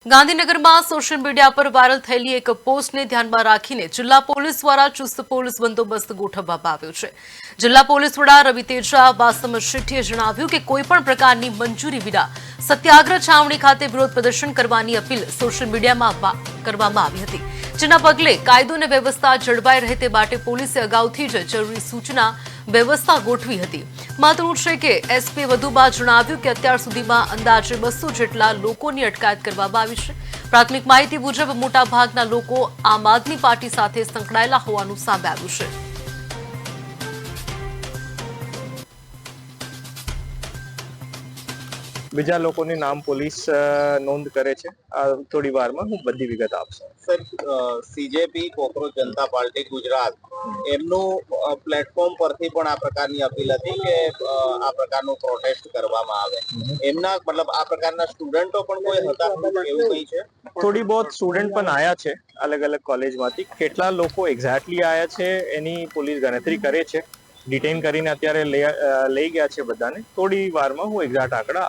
ગાંધીનગરમાં social media પર viral થયેલી એક પોસ્ટને ધ્યાનમાં રાખીને જિલ્લા પોલીસ દ્વારા ચુસ્ત પોલીસ બંદોબસ્ત ગોઠવવામાં આવ્યો છે। જિલ્લા પોલીસ વડા રવિ તેજા વાસમ શેઠીએ જણાવ્યું કે કોઈપણ પ્રકારની મંજૂરી વિના સત્યાગ્રહ છાવણી ખાતે વિરોધ પ્રદર્શન કરવાની અપીલ સોશિયલ મીડિયામાં કરવામાં આવી હતી, જેના પગલે કાયદો અને વ્યવસ્થા જળવાઈ રહે તે માટે પોલીસે અગાઉથી જ જરૂરી સૂચના વ્યવસ્થા ગોઠવી હતી। મહત્વનું છે કે એસપીએ વધુમાં જણાવ્યું કે અત્યાર સુધીમાં અંદાજે 200 જેટલા લોકોની અટકાયત કરવામાં આવી છે। પ્રાથમિક માહિતી મુજબ મોટાભાગના લોકો આમ આદમી પાર્ટી સાથે સંકળાયેલા હોવાનું સામે આવ્યું છે। બીજા લોકોની નામ પોલીસ નોંધ કરે છે। થોડી વારમાં હું બધી વિગત આપશે। સર, સીજેપી કોકરોચ જનતા પાર્ટી ગુજરાત એમનું પ્લેટફોર્મ પરથી પણ આ પ્રકારની અપીલ હતી કે આ પ્રકારનું પ્રોટેસ્ટ કરવામાં આવે। એમના મતલબ આ પ્રકારના સ્ટુડન્ટો પણ કોઈ હતા એવું કંઈ છે? થોડી બહોત સ્ટુડન્ટ પણ આયા છે અલગ અલગ કોલેજમાંથી। કેટલા લોકો એક્ઝેક્ટલી આયા છે એની પોલીસ ગણતરી કરે છે। ડિટેન કરીને અત્યારે લઈ ગયા છે બધાને। થોડી વારમાં હું એક્ઝેક્ટ આંકડા